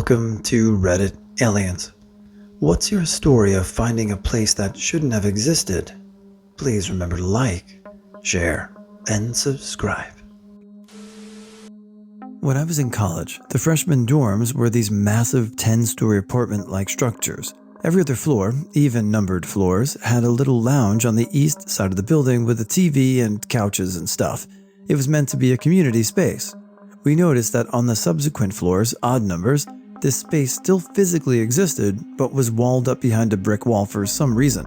Welcome to Reddit Aliens. What's your story of finding a place that shouldn't have existed? Please remember to like, share, and subscribe. When I was in college, the freshman dorms were these massive 10-story apartment-like structures. Every other floor, even numbered floors, had a little lounge on the east side of the building with a TV and couches and stuff. It was meant to be a community space. We noticed that on the subsequent floors, odd numbers, this space still physically existed but was walled up behind a brick wall for some reason.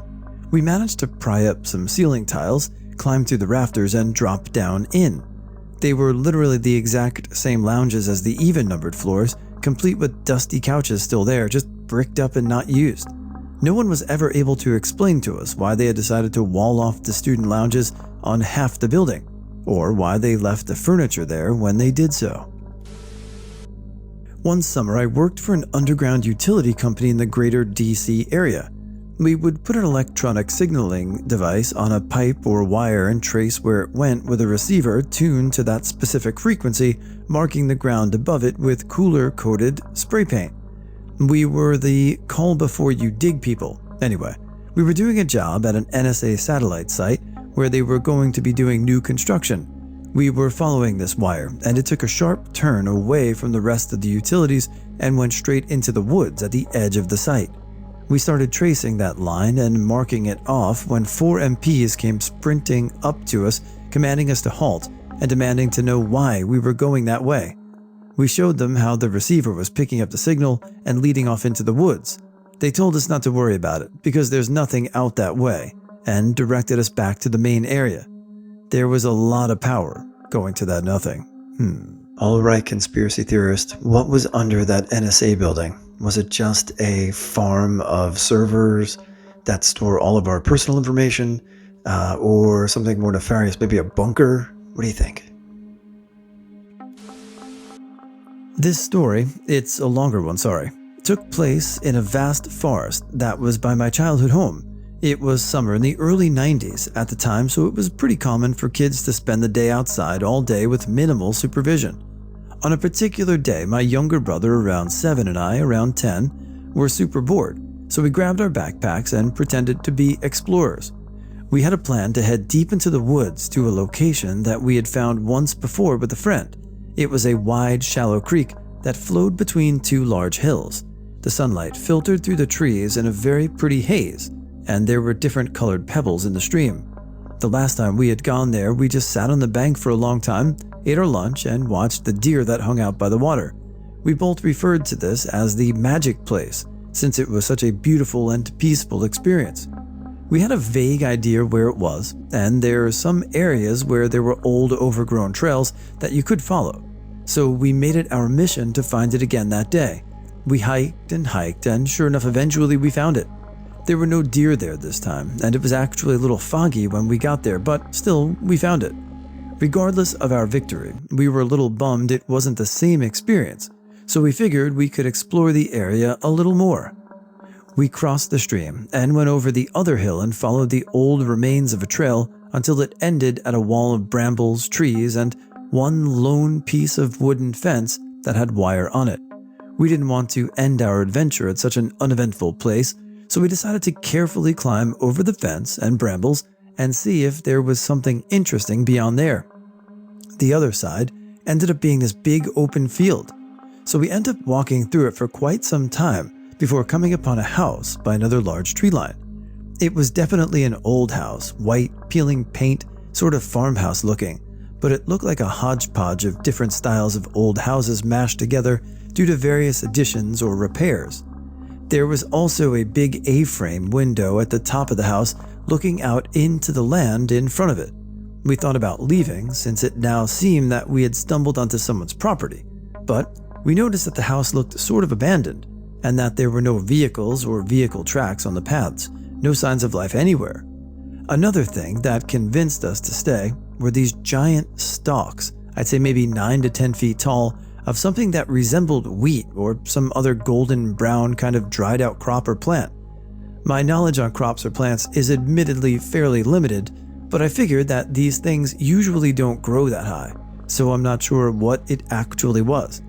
We managed to pry up some ceiling tiles, climb through the rafters, and drop down in. They were literally the exact same lounges as the even-numbered floors, complete with dusty couches still there, just bricked up and not used. No one was ever able to explain to us why they had decided to wall off the student lounges on half the building, or why they left the furniture there when they did so. One summer, I worked for an underground utility company in the greater DC area. We would put an electronic signaling device on a pipe or wire and trace where it went with a receiver tuned to that specific frequency, marking the ground above it with cooler-coated spray paint. We were the call before you dig people. Anyway, we were doing a job at an NSA satellite site where they were going to be doing new construction. We were following this wire, and it took a sharp turn away from the rest of the utilities and went straight into the woods at the edge of the site. We started tracing that line and marking it off when 4 MPs came sprinting up to us, commanding us to halt and demanding to know why we were going that way. We showed them how the receiver was picking up the signal and leading off into the woods. They told us not to worry about it because there's nothing out that way, and directed us back to the main area. There was a lot of power going to that nothing. Alright, conspiracy theorist, what was under that NSA building? Was it just a farm of servers that store all of our personal information? Or something more nefarious, maybe a bunker? What do you think? This story, it's a longer one, took place in a vast forest that was by my childhood home. It was summer in the early 90s at the time, so it was pretty common for kids to spend the day outside all day with minimal supervision. On a particular day, my younger brother around 7 and I around 10 were super bored, so we grabbed our backpacks and pretended to be explorers. We had a plan to head deep into the woods to a location that we had found once before with a friend. It was a wide, shallow creek that flowed between 2 large hills. The sunlight filtered through the trees in a very pretty haze, and there were different colored pebbles in the stream. The last time we had gone there, we just sat on the bank for a long time, ate our lunch, and watched the deer that hung out by the water. We both referred to this as the magic place, since it was such a beautiful and peaceful experience. We had a vague idea where it was, and there are some areas where there were old overgrown trails that you could follow. So we made it our mission to find it again that day. We hiked, and sure enough, eventually we found it. There were no deer there this time, and it was actually a little foggy when we got there, but still, we found it. Regardless of our victory, we were a little bummed it wasn't the same experience, so we figured we could explore the area a little more. We crossed the stream and went over the other hill and followed the old remains of a trail until it ended at a wall of brambles, trees, and one lone piece of wooden fence that had wire on it. We didn't want to end our adventure at such an uneventful place, so we decided to carefully climb over the fence and brambles and see if there was something interesting beyond there. The other side ended up being this big open field, so we ended up walking through it for quite some time before coming upon a house by another large tree line. It was definitely an old house, white, peeling paint, sort of farmhouse looking, but it looked like a hodgepodge of different styles of old houses mashed together due to various additions or repairs. There was also a big A-frame window at the top of the house looking out into the land in front of it. We thought about leaving since it now seemed that we had stumbled onto someone's property, but we noticed that the house looked sort of abandoned and that there were no vehicles or vehicle tracks on the paths, no signs of life anywhere. Another thing that convinced us to stay were these giant stalks, I'd say maybe 9 to 10 feet tall, of something that resembled wheat or some other golden brown kind of dried out crop or plant. My knowledge on crops or plants is admittedly fairly limited, but I figured that these things usually don't grow that high, so I'm not sure what it actually was.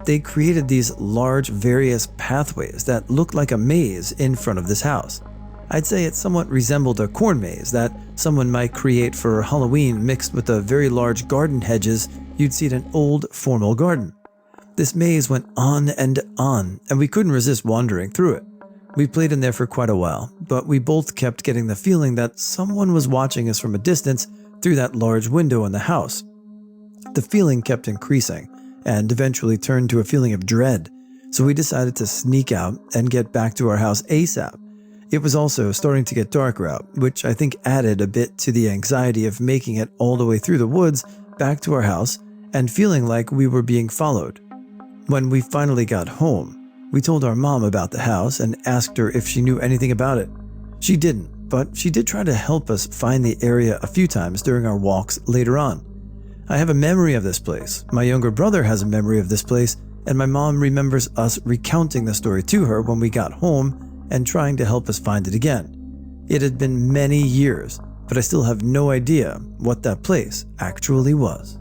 They created these large, various pathways that looked like a maze in front of this house. I'd say it somewhat resembled a corn maze that someone might create for Halloween, mixed with the very large garden hedges you'd see in an old, formal garden. This maze went on, and we couldn't resist wandering through it. We played in there for quite a while, but we both kept getting the feeling that someone was watching us from a distance through that large window in the house. The feeling kept increasing, and eventually turned to a feeling of dread, so we decided to sneak out and get back to our house ASAP. It was also starting to get darker out, which I think added a bit to the anxiety of making it all the way through the woods back to our house and feeling like we were being followed. When we finally got home, we told our mom about the house and asked her if she knew anything about it. She didn't, but she did try to help us find the area a few times during our walks later on. I have a memory of this place, my younger brother has a memory of this place, and my mom remembers us recounting the story to her when we got home and trying to help us find it again. It had been many years, but I still have no idea what that place actually was.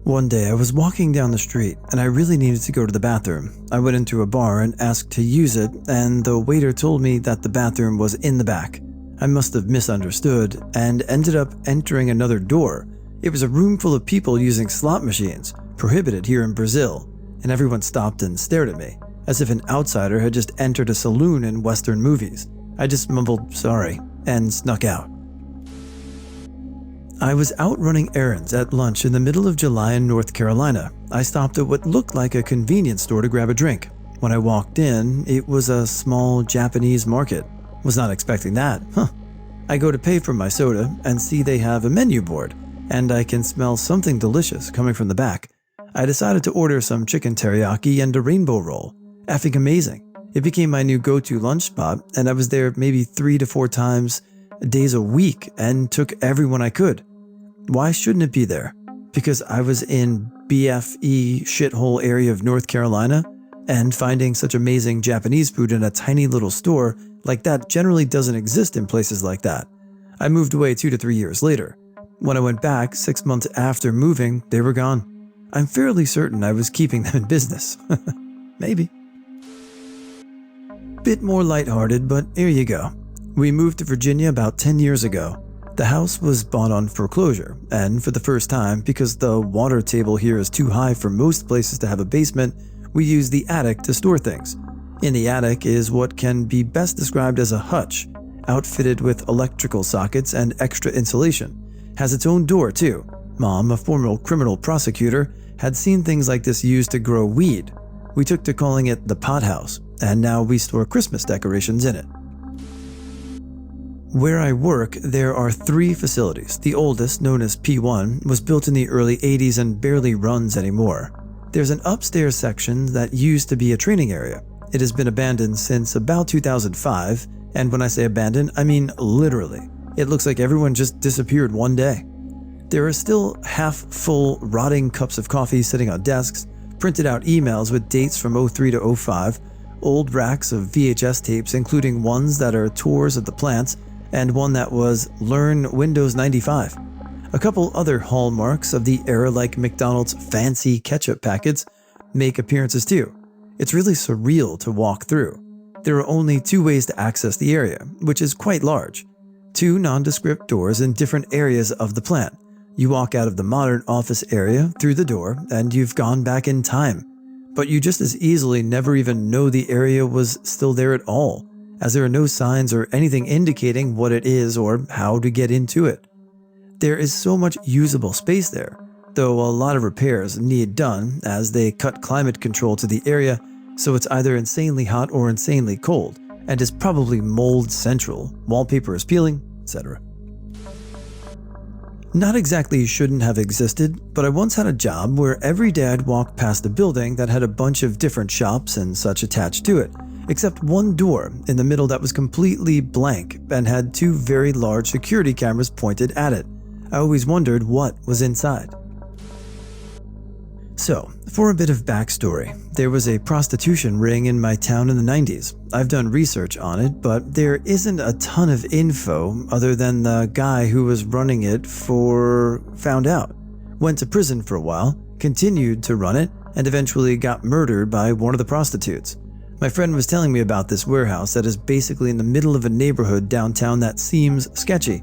One day I was walking down the street and I really needed to go to the bathroom. I went into a bar and asked to use it, and the waiter told me that the bathroom was in the back. I must have misunderstood and ended up entering another door. It was a room full of people using slot machines, prohibited here in Brazil, and everyone stopped and stared at me, as if an outsider had just entered a saloon in Western movies. I just mumbled sorry and snuck out. I was out running errands at lunch in the middle of July in North Carolina. I stopped at what looked like a convenience store to grab a drink. When I walked in, it was a small Japanese market. Was not expecting that, I go to pay for my soda and see they have a menu board, and I can smell something delicious coming from the back. I decided to order some chicken teriyaki and a rainbow roll. Effing amazing. It became my new go-to lunch spot, and I was there maybe 3 to 4 times days a week and took everyone I could. Why shouldn't it be there? Because I was in BFE shithole area of North Carolina, and finding such amazing Japanese food in a tiny little store like that generally doesn't exist in places like that. I moved away 2 to 3 years later. When I went back 6 months after moving, they were gone. I'm fairly certain I was keeping them in business. Maybe. Bit more lighthearted, but here you go. We moved to Virginia about 10 years ago. The house was bought on foreclosure, and for the first time, because the water table here is too high for most places to have a basement, we use the attic to store things. In the attic is what can be best described as a hutch, outfitted with electrical sockets and extra insulation. Has its own door too. Mom, a former criminal prosecutor, had seen things like this used to grow weed. We took to calling it the pot house, and now we store Christmas decorations in it. Where I work, there are 3 facilities. The oldest, known as P1, was built in the early 80s and barely runs anymore. There's an upstairs section that used to be a training area. It has been abandoned since about 2005, and when I say abandoned, I mean literally. It looks like everyone just disappeared one day. There are still half-full, rotting cups of coffee sitting on desks, printed out emails with dates from 03 to 05, old racks of VHS tapes including ones that are tours of the plants, and one that was Learn Windows 95. A couple other hallmarks of the era like McDonald's fancy ketchup packets make appearances too. It's really surreal to walk through. There are only 2 ways to access the area, which is quite large. 2 nondescript doors in different areas of the plant. You walk out of the modern office area through the door and you've gone back in time. But you just as easily never even know the area was still there at all, as there are no signs or anything indicating what it is or how to get into it. There is so much usable space there, though a lot of repairs need done as they cut climate control to the area, so it's either insanely hot or insanely cold, and is probably mold central, wallpaper is peeling, etc. Not exactly shouldn't have existed, but I once had a job where every day I'd walk past a building that had a bunch of different shops and such attached to it, except one door in the middle that was completely blank and had 2 very large security cameras pointed at it. I always wondered what was inside. So, for a bit of backstory, there was a prostitution ring in my town in the 90s. I've done research on it, but there isn't a ton of info other than the guy who was running it found out. Went to prison for a while, continued to run it, and eventually got murdered by one of the prostitutes. My friend was telling me about this warehouse that is basically in the middle of a neighborhood downtown that seems sketchy.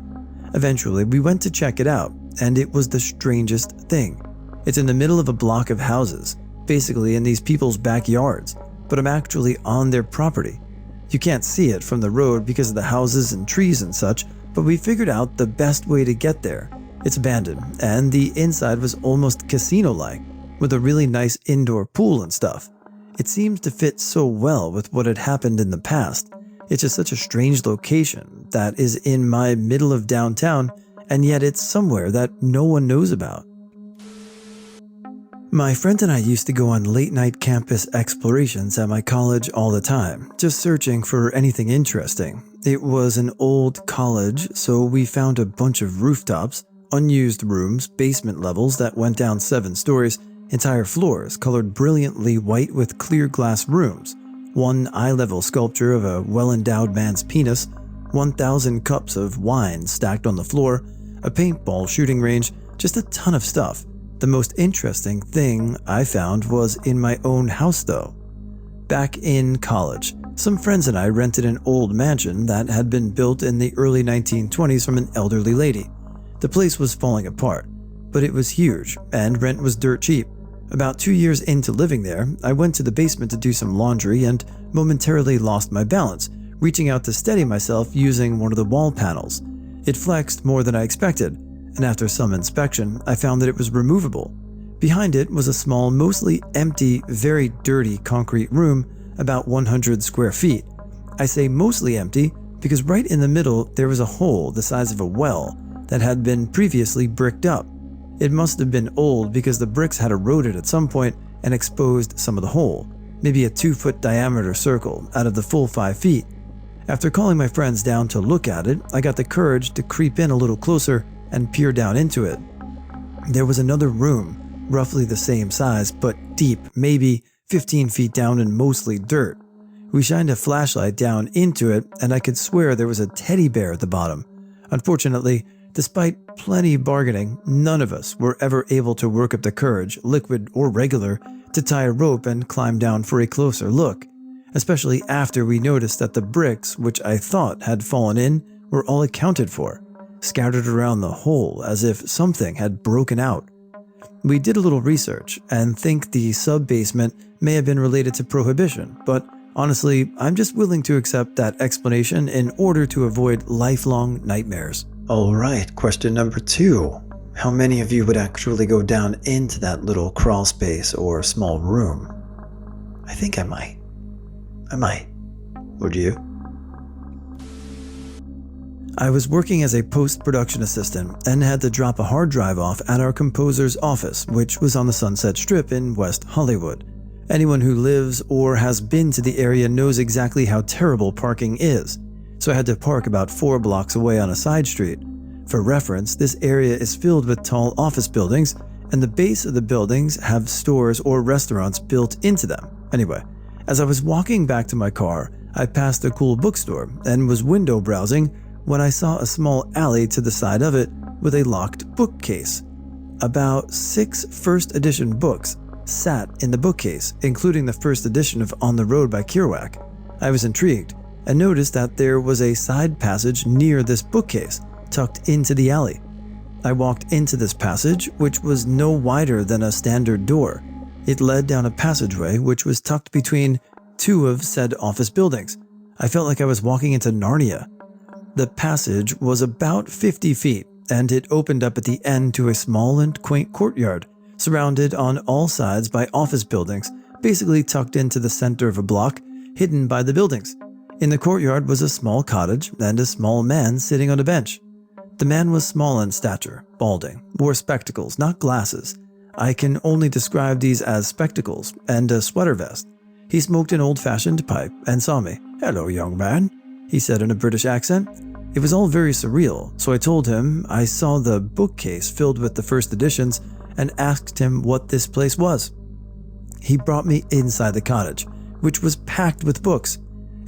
Eventually, we went to check it out, and it was the strangest thing. It's in the middle of a block of houses, basically in these people's backyards, but I'm actually on their property. You can't see it from the road because of the houses and trees and such, but we figured out the best way to get there. It's abandoned, and the inside was almost casino-like, with a really nice indoor pool and stuff. It seems to fit so well with what had happened in the past. It's just such a strange location that is in my middle of downtown, and yet it's somewhere that no one knows about. My friend and I used to go on late-night campus explorations at my college all the time, just searching for anything interesting. It was an old college, so we found a bunch of rooftops, unused rooms, basement levels that went down 7 stories, entire floors colored brilliantly white with clear glass rooms, one eye-level sculpture of a well-endowed man's penis, 1,000 cups of wine stacked on the floor, a paintball shooting range, just a ton of stuff. The most interesting thing I found was in my own house though. Back in college, some friends and I rented an old mansion that had been built in the early 1920s from an elderly lady. The place was falling apart, but it was huge and rent was dirt cheap. About 2 years into living there, I went to the basement to do some laundry and momentarily lost my balance, reaching out to steady myself using one of the wall panels. It flexed more than I expected, and after some inspection, I found that it was removable. Behind it was a small, mostly empty, very dirty concrete room, about 100 square feet. I say mostly empty because right in the middle there was a hole the size of a well that had been previously bricked up. It must have been old because the bricks had eroded at some point and exposed some of the hole, maybe a 2-foot diameter circle out of the full 5 feet. After calling my friends down to look at it, I got the courage to creep in a little closer and peer down into it. There was another room, roughly the same size, but deep, maybe 15 feet down and mostly dirt. We shined a flashlight down into it, and I could swear there was a teddy bear at the bottom. Unfortunately, despite plenty bargaining, none of us were ever able to work up the courage, liquid or regular, to tie a rope and climb down for a closer look, especially after we noticed that the bricks, which I thought had fallen in, were all accounted for, scattered around the hole as if something had broken out. We did a little research and think the sub-basement may have been related to prohibition, but honestly, I'm just willing to accept that explanation in order to avoid lifelong nightmares. Alright, question number 2. How many of you would actually go down into that little crawl space or small room? I think I might. Would you? I was working as a post-production assistant and had to drop a hard drive off at our composer's office, which was on the Sunset Strip in West Hollywood. Anyone who lives or has been to the area knows exactly how terrible parking is, so I had to park about 4 blocks away on a side street. For reference, this area is filled with tall office buildings, and the base of the buildings have stores or restaurants built into them. Anyway, as I was walking back to my car, I passed a cool bookstore and was window browsing when I saw a small alley to the side of it with a locked bookcase. About 6 first edition books sat in the bookcase, including the first edition of On the Road by Kerouac. I was intrigued and noticed that there was a side passage near this bookcase, tucked into the alley. I walked into this passage, which was no wider than a standard door. It led down a passageway which was tucked between 2 of said office buildings. I felt like I was walking into Narnia. The passage was about 50 feet, and it opened up at the end to a small and quaint courtyard, surrounded on all sides by office buildings, basically tucked into the center of a block, hidden by the buildings. In the courtyard was a small cottage and a small man sitting on a bench. The man was small in stature, balding, wore spectacles, not glasses. I can only describe these as spectacles, and a sweater vest. He smoked an old-fashioned pipe and saw me. "Hello, young man," he said in a British accent. It was all very surreal, so I told him I saw the bookcase filled with the first editions and asked him what this place was. He brought me inside the cottage, which was packed with books,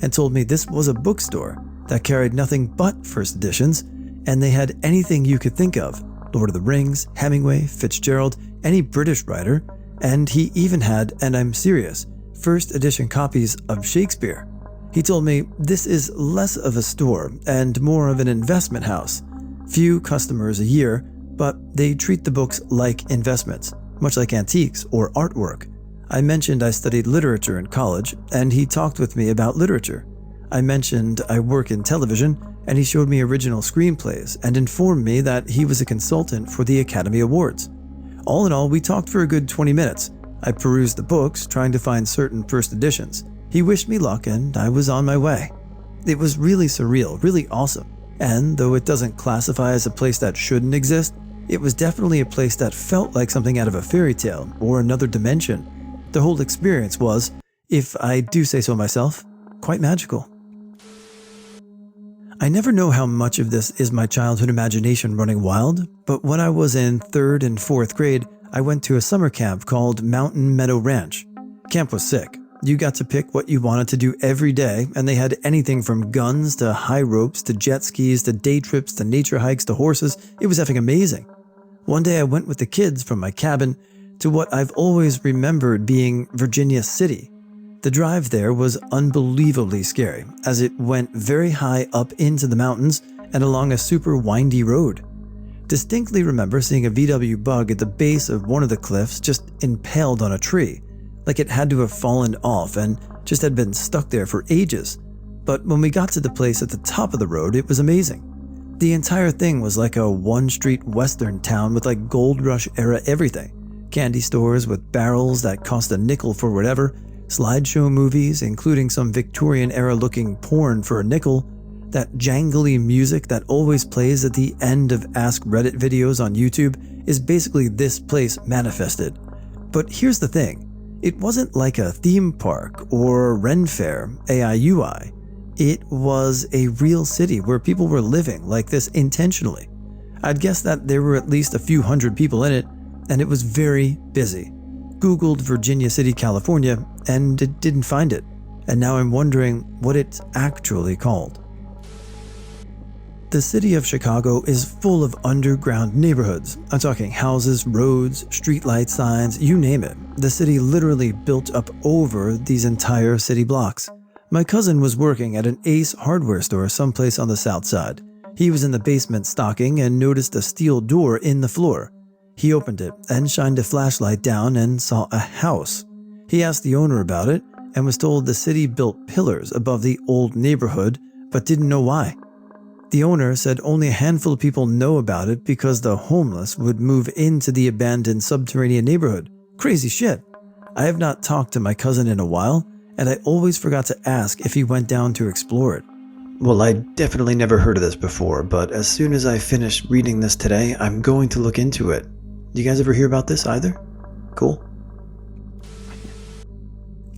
and told me this was a bookstore that carried nothing but first editions, and they had anything you could think of: Lord of the Rings, Hemingway, Fitzgerald, any British writer, and he even had, and I'm serious, first edition copies of Shakespeare. He told me this is less of a store and more of an investment house. Few customers a year, but they treat the books like investments, much like antiques or artwork. I mentioned I studied literature in college, and he talked with me about literature. I mentioned I work in television, and he showed me original screenplays and informed me that he was a consultant for the Academy Awards. All in all, we talked for a good 20 minutes. I perused the books, trying to find certain first editions. He wished me luck, and I was on my way. It was really surreal, really awesome. And though it doesn't classify as a place that shouldn't exist, it was definitely a place that felt like something out of a fairy tale or another dimension. The whole experience was, if I do say so myself, quite magical. I never know how much of this is my childhood imagination running wild, but when I was in 3rd and 4th grade, I went to a summer camp called Mountain Meadow Ranch. Camp was sick. You got to pick what you wanted to do every day, and they had anything from guns to high ropes to jet skis to day trips to nature hikes to horses. It was effing amazing. One day I went with the kids from my cabin to what I've always remembered being Virginia City. The drive there was unbelievably scary, as it went very high up into the mountains and along a super windy road. Distinctly remember seeing a VW bug at the base of one of the cliffs just impaled on a tree, like it had to have fallen off and just had been stuck there for ages. But when we got to the place at the top of the road, it was amazing. The entire thing was like a one-street western town with like gold rush era everything. Candy stores with barrels that cost a nickel for whatever, slideshow movies, including some Victorian-era looking porn for a nickel, that jangly music that always plays at the end of Ask Reddit videos on YouTube is basically this place manifested. But here's the thing, it wasn't like a theme park or Ren Fair, AIUI. It was a real city where people were living like this intentionally. I'd guess that there were at least a few hundred people in it, and it was very busy. Googled Virginia City, California, and it didn't find it. And now I'm wondering what it's actually called. The city of Chicago is full of underground neighborhoods. I'm talking houses, roads, streetlight signs, you name it. The city literally built up over these entire city blocks. My cousin was working at an Ace hardware store someplace on the south side. He was in the basement stocking and noticed a steel door in the floor. He opened it and shined a flashlight down and saw a house. He asked the owner about it and was told the city built pillars above the old neighborhood, but didn't know why. The owner said only a handful of people know about it because the homeless would move into the abandoned subterranean neighborhood. Crazy shit. I have not talked to my cousin in a while, and I always forgot to ask if he went down to explore it. Well, I definitely never heard of this before, but as soon as I finish reading this today, I'm going to look into it. You guys ever hear about this either? Cool.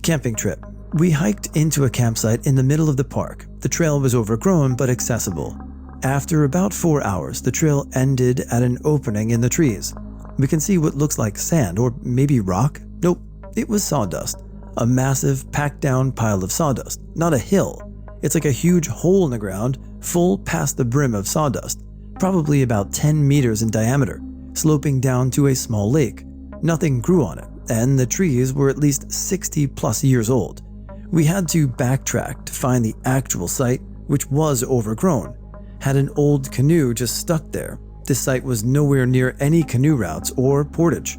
Camping trip. We hiked into a campsite in the middle of the park. The trail was overgrown but accessible. After about 4 hours, the trail ended at an opening in the trees. We can see what looks like sand or maybe rock. Nope, it was sawdust. A massive packed down pile of sawdust, not a hill. It's like a huge hole in the ground, full past the brim of sawdust, probably about 10 meters in diameter, sloping down to a small lake. Nothing grew on it, and the trees were at least 60 plus years old. We had to backtrack to find the actual site, which was overgrown. Had an old canoe just stuck there. This site was nowhere near any canoe routes or portage.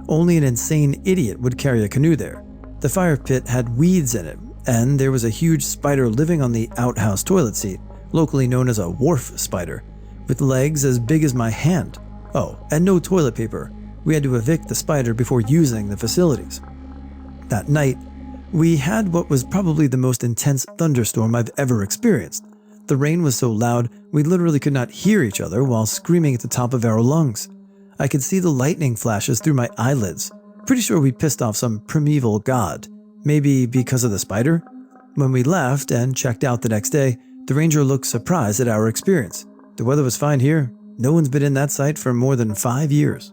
Only an insane idiot would carry a canoe there. The fire pit had weeds in it, and there was a huge spider living on the outhouse toilet seat, locally known as a wharf spider, with legs as big as my hand. Oh, and no toilet paper. We had to evict the spider before using the facilities. That night, we had what was probably the most intense thunderstorm I've ever experienced. The rain was so loud, we literally could not hear each other while screaming at the top of our lungs. I could see the lightning flashes through my eyelids. Pretty sure we pissed off some primeval god. Maybe because of the spider? When we left and checked out the next day, the ranger looked surprised at our experience. The weather was fine here. No one's been in that site for more than 5 years.